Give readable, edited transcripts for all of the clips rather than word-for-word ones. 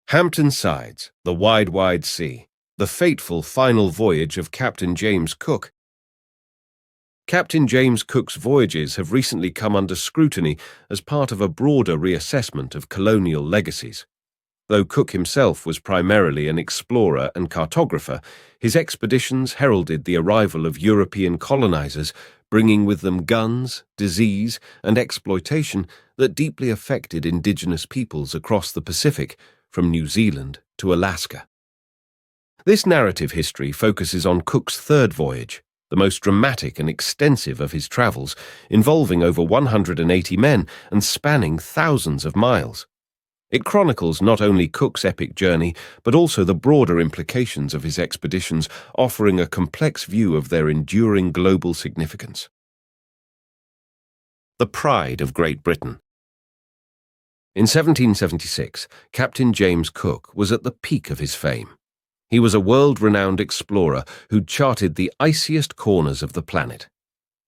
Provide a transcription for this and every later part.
Hampton Sides, the Wide, Wide Sea, the fateful final voyage of Captain James Cook. Captain James Cook's voyages have recently come under scrutiny as part of a broader reassessment of colonial legacies. Though Cook himself was primarily an explorer and cartographer, his expeditions heralded the arrival of European colonizers, bringing with them guns, disease, and exploitation that deeply affected indigenous peoples across the Pacific, from New Zealand to Alaska. This narrative history focuses on Cook's third voyage, the most dramatic and extensive of his travels, involving over 180 men and spanning thousands of miles. It chronicles not only Cook's epic journey, but also the broader implications of his expeditions, offering a complex view of their enduring global significance. The pride of Great Britain. In 1776, Captain James Cook was at the peak of his fame. He was a world-renowned explorer who'd charted the iciest corners of the planet.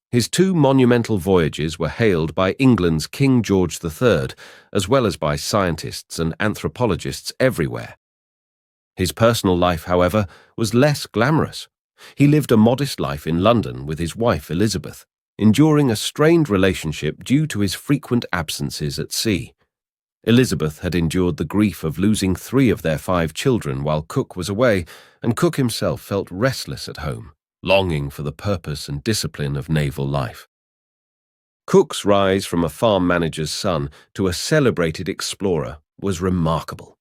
His two monumental voyages were hailed by England's King George III, as well as by scientists and anthropologists everywhere. His personal life, however, was less glamorous. He lived a modest life in London with his wife Elizabeth, enduring a strained relationship due to his frequent absences at sea. Elizabeth had endured the grief of losing 3 of their 5 children while Cook was away, and Cook himself felt restless at home, longing for the purpose and discipline of naval life. Cook's rise from a farm manager's son to a celebrated explorer was remarkable.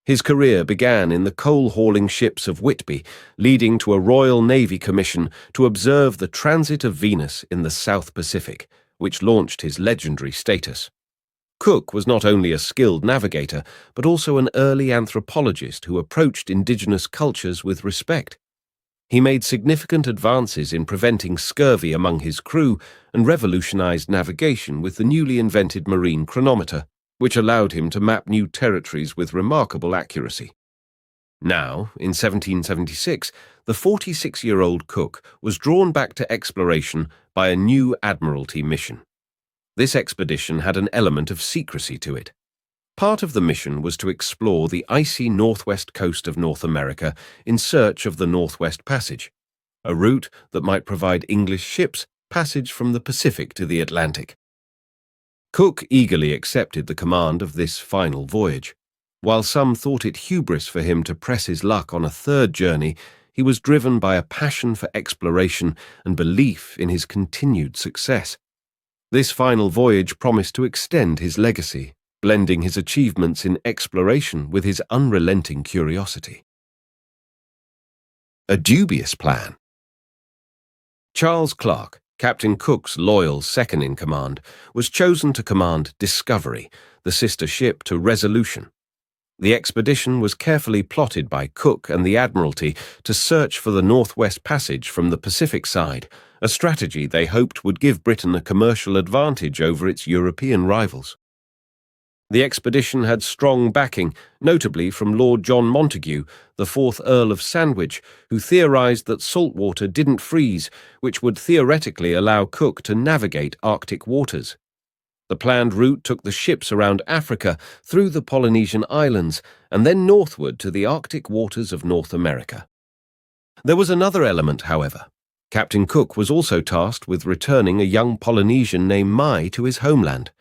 His career began in the coal-hauling ships of Whitby, leading to a Royal Navy commission to observe the transit of Venus in the South Pacific, which launched his legendary status. Cook was not only a skilled navigator, but also an early anthropologist who approached indigenous cultures with respect. He made significant advances in preventing scurvy among his crew and revolutionized navigation with the newly invented marine chronometer, which allowed him to map new territories with remarkable accuracy. Now, in 1776, the 46-year-old Cook was drawn back to exploration by a new Admiralty mission. This expedition had an element of secrecy to it. Part of the mission was to explore the icy northwest coast of North America in search of the Northwest Passage, a route that might provide English ships passage from the Pacific to the Atlantic. Cook eagerly accepted the command of this final voyage. While some thought it hubris for him to press his luck on a third journey, he was driven by a passion for exploration and belief in his continued success. This final voyage promised to extend his legacy, blending his achievements in exploration with his unrelenting curiosity. A dubious plan. Charles Clark, Captain Cook's loyal second-in-command, was chosen to command Discovery, the sister ship to Resolution. The expedition was carefully plotted by Cook and the Admiralty to search for the Northwest Passage from the Pacific side, a strategy they hoped would give Britain a commercial advantage over its European rivals. The expedition had strong backing, notably from Lord John Montagu, the 4th Earl of Sandwich, who theorized that salt water didn't freeze, which would theoretically allow Cook to navigate Arctic waters. The planned route took the ships around Africa, through the Polynesian islands, and then northward to the Arctic waters of North America. There was another element, however. Captain Cook was also tasked with returning a young Polynesian named Mai to his homeland.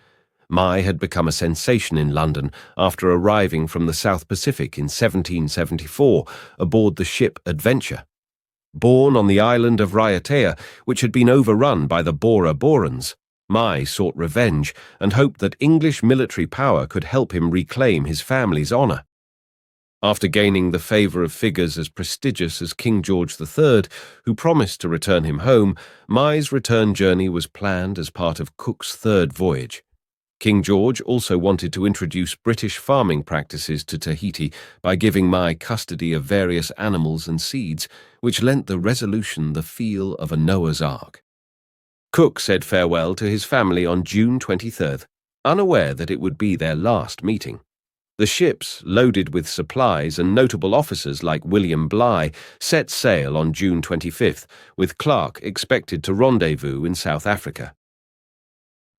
Mai had become a sensation in London after arriving from the South Pacific in 1774 aboard the ship Adventure. Born on the island of Raiatea, which had been overrun by the Bora Borans, Mai sought revenge and hoped that English military power could help him reclaim his family's honour. After gaining the favour of figures as prestigious as King George III, who promised to return him home, Mai's return journey was planned as part of Cook's third voyage. King George also wanted to introduce British farming practices to Tahiti by giving Mai custody of various animals and seeds, which lent the Resolution the feel of a Noah's Ark. Cook said farewell to his family on June 23rd, unaware that it would be their last meeting. The ships, loaded with supplies and notable officers like William Bligh, set sail on June 25th, with Clark expected to rendezvous in South Africa.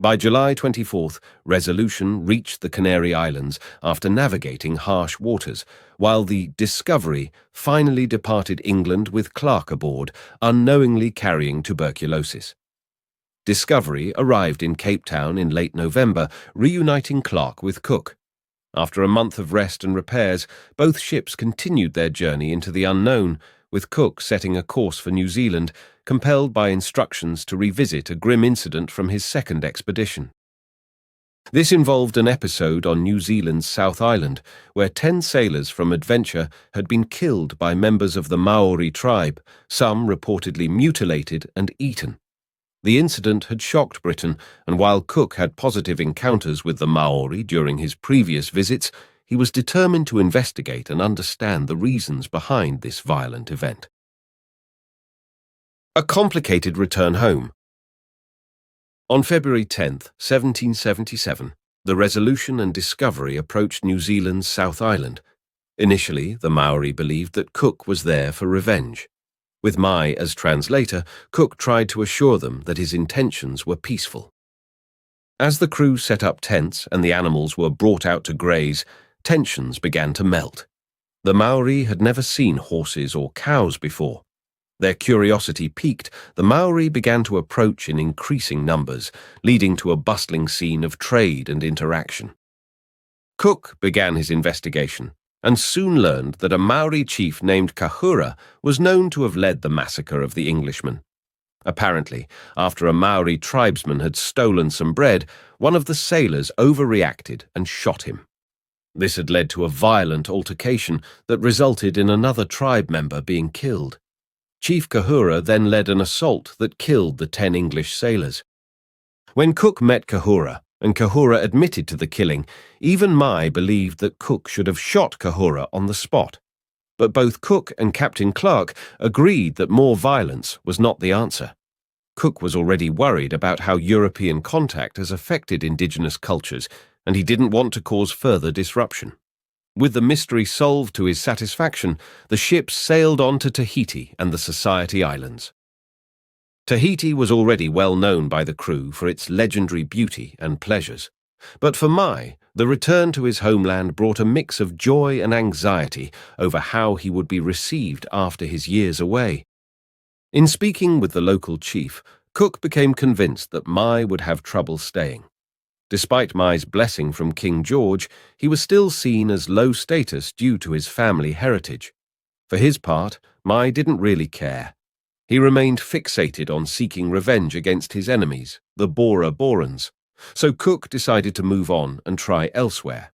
By July 24th, Resolution reached the Canary Islands after navigating harsh waters, while the Discovery finally departed England with Clark aboard, unknowingly carrying tuberculosis. Discovery arrived in Cape Town in late November, reuniting Clark with Cook. After a month of rest and repairs, both ships continued their journey into the unknown, with Cook setting a course for New Zealand, compelled by instructions to revisit a grim incident from his second expedition. This involved an episode on New Zealand's South Island, where 10 sailors from Adventure had been killed by members of the Maori tribe, some reportedly mutilated and eaten. The incident had shocked Britain, and while Cook had positive encounters with the Maori during his previous visits, he was determined to investigate and understand the reasons behind this violent event. A complicated return home. On February 10, 1777, the Resolution and Discovery approached New Zealand's South Island. Initially, the Maori believed that Cook was there for revenge. With Mai as translator, Cook tried to assure them that his intentions were peaceful. As the crew set up tents and the animals were brought out to graze, tensions began to melt. The Maori had never seen horses or cows before. Their curiosity piqued, the Maori began to approach in increasing numbers, leading to a bustling scene of trade and interaction. Cook began his investigation, and soon learned that a Maori chief named Kahura was known to have led the massacre of the Englishmen. Apparently, after a Maori tribesman had stolen some bread, one of the sailors overreacted and shot him. This had led to a violent altercation that resulted in another tribe member being killed. Chief Kahura then led an assault that killed the 10 English sailors. When Cook met Kahura, and Kahura admitted to the killing, even Mai believed that Cook should have shot Kahura on the spot. But both Cook and Captain Clark agreed that more violence was not the answer. Cook was already worried about how European contact has affected indigenous cultures, and he didn't want to cause further disruption. With the mystery solved to his satisfaction, the ships sailed on to Tahiti and the Society Islands. Tahiti was already well known by the crew for its legendary beauty and pleasures. But for Mai, the return to his homeland brought a mix of joy and anxiety over how he would be received after his years away. In speaking with the local chief, Cook became convinced that Mai would have trouble staying. Despite Mai's blessing from King George, he was still seen as low status due to his family heritage. For his part, Mai didn't really care. He remained fixated on seeking revenge against his enemies, the Bora Borans, so Cook decided to move on and try elsewhere.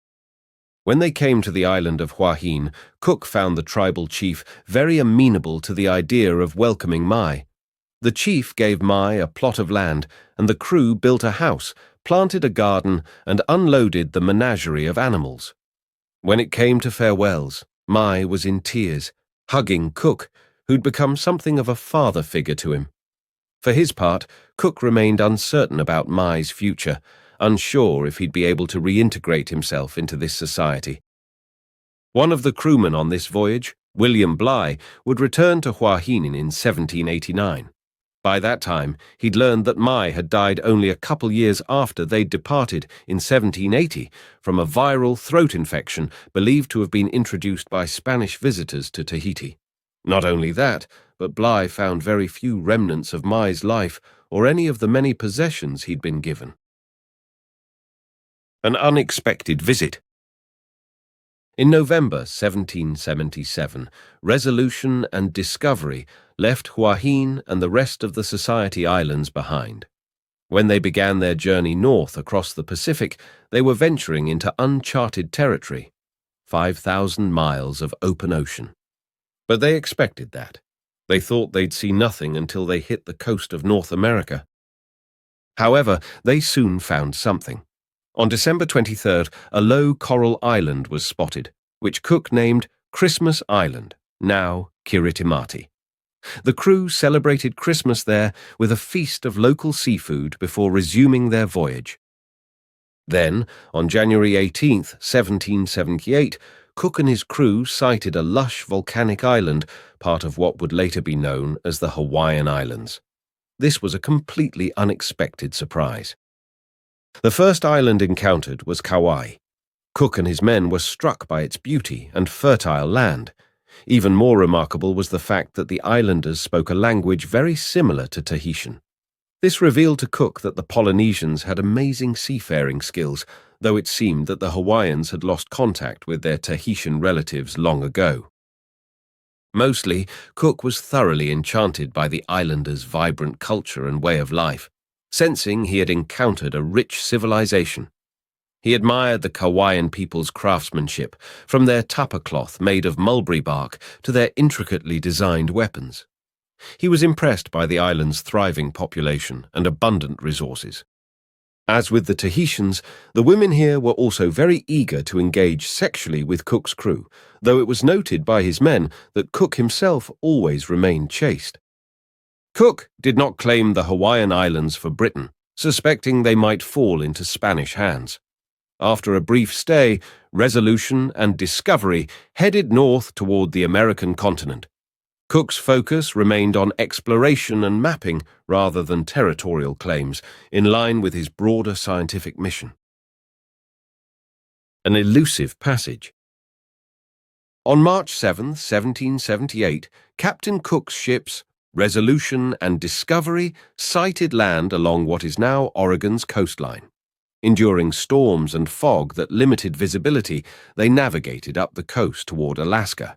When they came to the island of Hua Hin, Cook found the tribal chief very amenable to the idea of welcoming Mai. The chief gave Mai a plot of land, and the crew built a house, planted a garden, and unloaded the menagerie of animals. When it came to farewells, Mai was in tears, hugging Cook, who'd become something of a father figure to him. For his part, Cook remained uncertain about Mai's future, unsure if he'd be able to reintegrate himself into this society. One of the crewmen on this voyage, William Bligh, would return to Hua Hin in 1789. By that time, he'd learned that Mai had died only a couple years after they'd departed in 1780 from a viral throat infection believed to have been introduced by Spanish visitors to Tahiti. Not only that, but Bligh found very few remnants of Mai's life or any of the many possessions he'd been given. An unexpected visit. In November 1777, Resolution and Discovery left Hua Hin and the rest of the Society Islands behind. When they began their journey north across the Pacific, they were venturing into uncharted territory, 5,000 miles of open ocean. But they expected that. They thought they'd see nothing until they hit the coast of North America. However, they soon found something. On December 23rd, a low coral island was spotted, which Cook named Christmas Island, now Kiritimati. The crew celebrated Christmas there with a feast of local seafood before resuming their voyage. Then, on January 18th, 1778, Cook and his crew sighted a lush volcanic island, part of what would later be known as the Hawaiian Islands. This was a completely unexpected surprise. The first island encountered was Kauai. Cook and his men were struck by its beauty and fertile land. Even more remarkable was the fact that the islanders spoke a language very similar to Tahitian. This revealed to Cook that the Polynesians had amazing seafaring skills, though it seemed that the Hawaiians had lost contact with their Tahitian relatives long ago. Mostly, Cook was thoroughly enchanted by the islanders' vibrant culture and way of life, sensing he had encountered a rich civilization. He admired the Kauaian people's craftsmanship, from their tapa cloth made of mulberry bark to their intricately designed weapons. He was impressed by the island's thriving population and abundant resources. As with the Tahitians, the women here were also very eager to engage sexually with Cook's crew, though it was noted by his men that Cook himself always remained chaste. Cook did not claim the Hawaiian Islands for Britain, suspecting they might fall into Spanish hands. After a brief stay, Resolution and Discovery headed north toward the American continent. Cook's focus remained on exploration and mapping rather than territorial claims, in line with his broader scientific mission. An elusive passage. On March 7, 1778, Captain Cook's ships, Resolution and Discovery, sighted land along what is now Oregon's coastline. Enduring storms and fog that limited visibility, they navigated up the coast toward Alaska.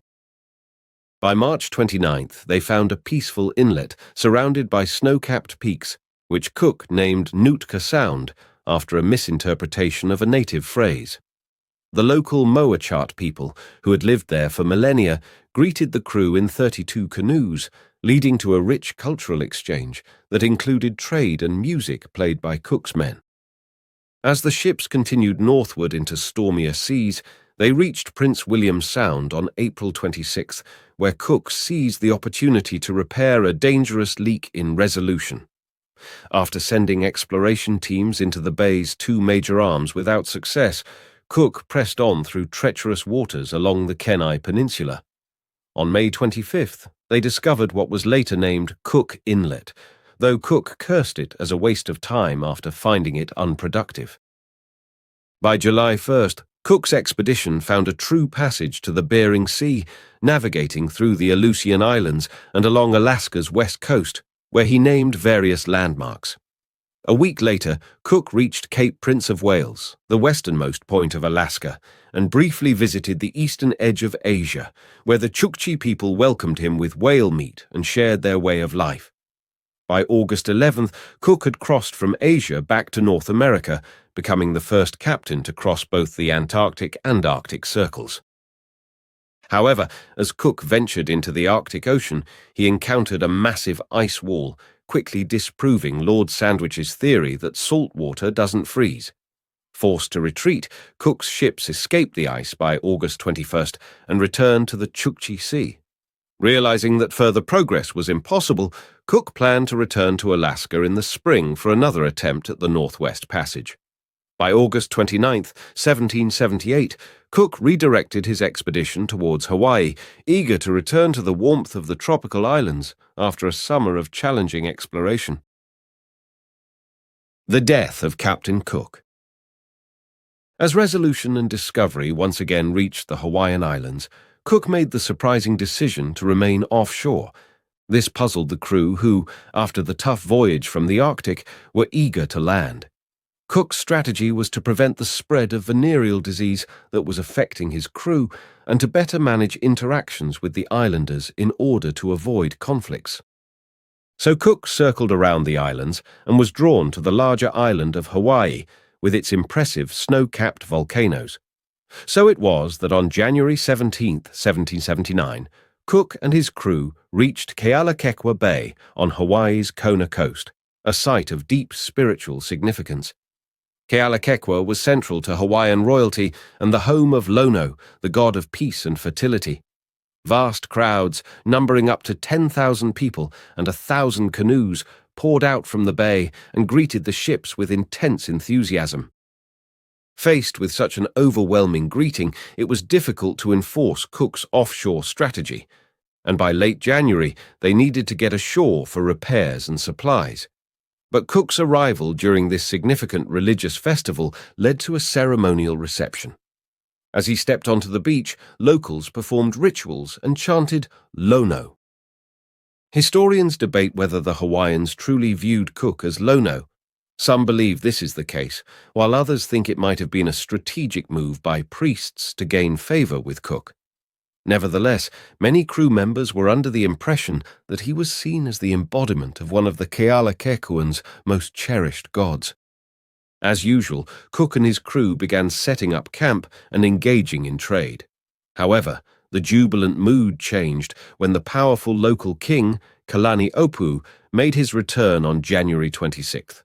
By March 29th, they found a peaceful inlet surrounded by snow-capped peaks, which Cook named Nootka Sound after a misinterpretation of a native phrase. The local Moachart people, who had lived there for millennia, greeted the crew in 32 canoes, leading to a rich cultural exchange that included trade and music played by Cook's men. As the ships continued northward into stormier seas, they reached Prince William Sound on April 26th, where Cook seized the opportunity to repair a dangerous leak in Resolution. After sending exploration teams into the bay's two major arms without success, Cook pressed on through treacherous waters along the Kenai Peninsula. On May 25th, they discovered what was later named Cook Inlet, though Cook cursed it as a waste of time after finding it unproductive. By July 1st, Cook's expedition found a true passage to the Bering Sea, navigating through the Aleutian Islands and along Alaska's west coast, where he named various landmarks. A week later, Cook reached Cape Prince of Wales, the westernmost point of Alaska, and briefly visited the eastern edge of Asia, where the Chukchi people welcomed him with whale meat and shared their way of life. By August 11th, Cook had crossed from Asia back to North America, becoming the first captain to cross both the Antarctic and Arctic circles. However, as Cook ventured into the Arctic Ocean, he encountered a massive ice wall, quickly disproving Lord Sandwich's theory that salt water doesn't freeze. Forced to retreat, Cook's ships escaped the ice by August 21st and returned to the Chukchi Sea. Realizing that further progress was impossible, Cook planned to return to Alaska in the spring for another attempt at the Northwest Passage. By August 29, 1778, Cook redirected his expedition towards Hawaii, eager to return to the warmth of the tropical islands after a summer of challenging exploration. The death of Captain Cook. As Resolution and Discovery once again reached the Hawaiian Islands, Cook made the surprising decision to remain offshore. This puzzled the crew who, after the tough voyage from the Arctic, were eager to land. Cook's strategy was to prevent the spread of venereal disease that was affecting his crew and to better manage interactions with the islanders in order to avoid conflicts. So Cook circled around the islands and was drawn to the larger island of Hawaii with its impressive snow-capped volcanoes. So it was that on January 17, 1779, Cook and his crew reached Kealakekua Bay on Hawaii's Kona coast, a site of deep spiritual significance. Kealakekua was central to Hawaiian royalty and the home of Lono, the god of peace and fertility. Vast crowds, numbering up to 10,000 people and 1,000 canoes, poured out from the bay and greeted the ships with intense enthusiasm. Faced with such an overwhelming greeting, it was difficult to enforce Cook's offshore strategy, and by late January they needed to get ashore for repairs and supplies. But Cook's arrival during this significant religious festival led to a ceremonial reception. As he stepped onto the beach, locals performed rituals and chanted Lono. Historians debate whether the Hawaiians truly viewed Cook as Lono. Some believe this is the case, while others think it might have been a strategic move by priests to gain favor with Cook. Nevertheless, many crew members were under the impression that he was seen as the embodiment of one of the Kealakekuan's most cherished gods. As usual, Cook and his crew began setting up camp and engaging in trade. However, the jubilant mood changed when the powerful local king, Kalaniʻōpuʻu, made his return on January 26th.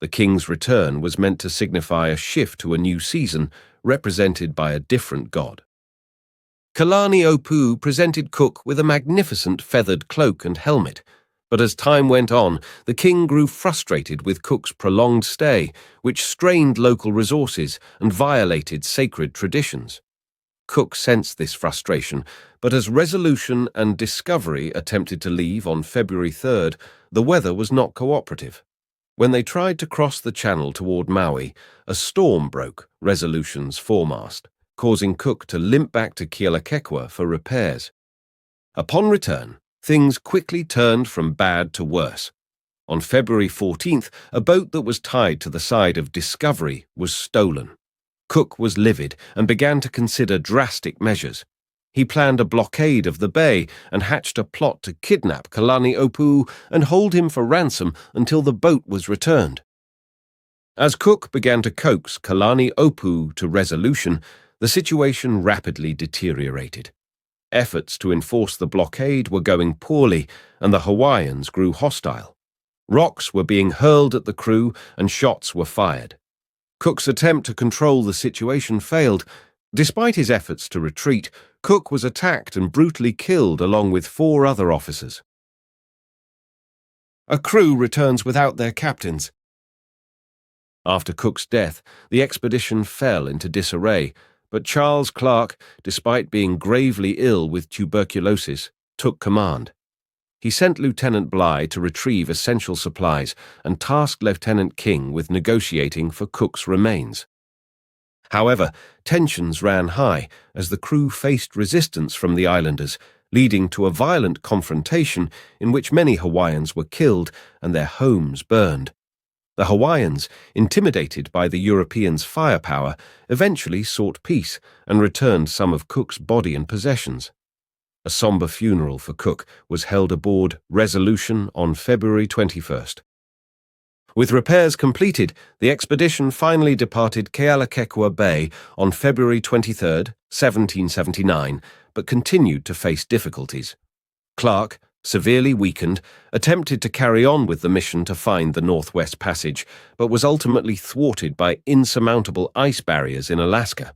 The king's return was meant to signify a shift to a new season, represented by a different god. Kalaniʻōpuʻu presented Cook with a magnificent feathered cloak and helmet, but as time went on, the king grew frustrated with Cook's prolonged stay, which strained local resources and violated sacred traditions. Cook sensed this frustration, but as Resolution and Discovery attempted to leave on February 3rd, the weather was not cooperative. When they tried to cross the channel toward Maui, a storm broke Resolution's foremast, causing Cook to limp back to Kealakekua for repairs. Upon return, things quickly turned from bad to worse. On February 14th, a boat that was tied to the side of Discovery was stolen. Cook was livid and began to consider drastic measures. He planned a blockade of the bay and hatched a plot to kidnap Kalaniʻōpuʻu and hold him for ransom until the boat was returned. As Cook began to coax Kalaniʻōpuʻu to resolution, the situation rapidly deteriorated. Efforts to enforce the blockade were going poorly, and the Hawaiians grew hostile. Rocks were being hurled at the crew, and shots were fired. Cook's attempt to control the situation failed. Despite his efforts to retreat, Cook was attacked and brutally killed along with 4 other officers. A crew returns without their captains. After Cook's death, the expedition fell into disarray, but Charles Clark, despite being gravely ill with tuberculosis, took command. He sent Lieutenant Bligh to retrieve essential supplies and tasked Lieutenant King with negotiating for Cook's remains. However, tensions ran high as the crew faced resistance from the islanders, leading to a violent confrontation in which many Hawaiians were killed and their homes burned. The Hawaiians, intimidated by the Europeans' firepower, eventually sought peace and returned some of Cook's body and possessions. A somber funeral for Cook was held aboard Resolution on February 21st. With repairs completed, the expedition finally departed Kealakekua Bay on February 23, 1779, but continued to face difficulties. Clark, severely weakened, attempted to carry on with the mission to find the Northwest Passage, but was ultimately thwarted by insurmountable ice barriers in Alaska.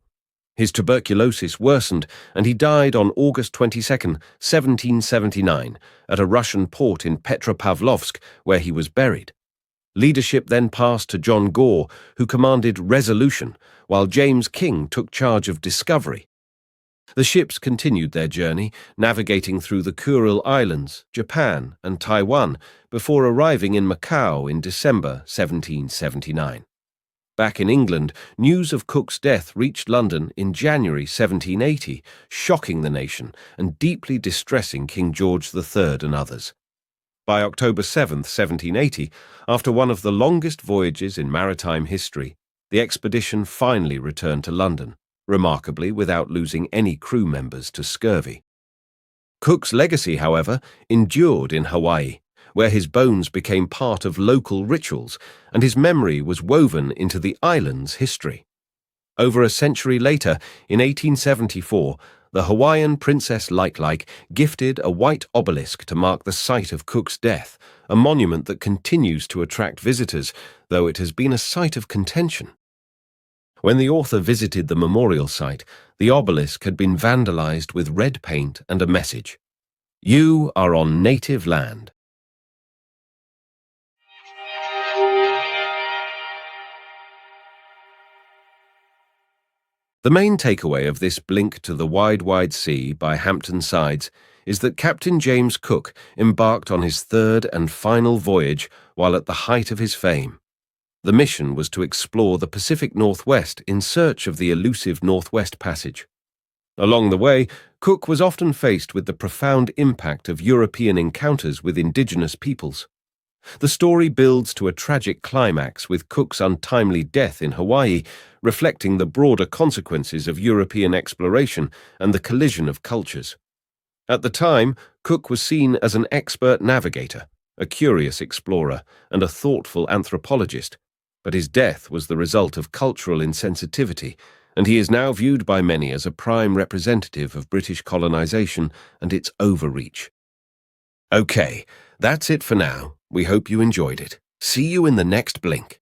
His tuberculosis worsened, and he died on August 22, 1779, at a Russian port in Petropavlovsk, where he was buried. Leadership then passed to John Gore, who commanded Resolution, while James King took charge of Discovery. The ships continued their journey, navigating through the Kuril Islands, Japan, and Taiwan, before arriving in Macau in December 1779. Back in England, news of Cook's death reached London in January 1780, shocking the nation and deeply distressing King George III and others. By October 7, 1780, after one of the longest voyages in maritime history, the expedition finally returned to London, remarkably without losing any crew members to scurvy. Cook's legacy, however, endured in Hawaii, where his bones became part of local rituals and his memory was woven into the island's history. Over a century later, in 1874, the Hawaiian Princess Likelike gifted a white obelisk to mark the site of Cook's death, a monument that continues to attract visitors, though it has been a site of contention. When the author visited the memorial site, the obelisk had been vandalized with red paint and a message: "You are on native land." The main takeaway of this Blink to the Wide, Wide Sea by Hampton Sides is that Captain James Cook embarked on his third and final voyage while at the height of his fame. The mission was to explore the Pacific Northwest in search of the elusive Northwest Passage. Along the way, Cook was often faced with the profound impact of European encounters with indigenous peoples. The story builds to a tragic climax with Cook's untimely death in Hawaii, reflecting the broader consequences of European exploration and the collision of cultures. At the time, Cook was seen as an expert navigator, a curious explorer, and a thoughtful anthropologist, but his death was the result of cultural insensitivity, and he is now viewed by many as a prime representative of British colonization and its overreach. Okay, that's it for now. We hope you enjoyed it. See you in the next Blink.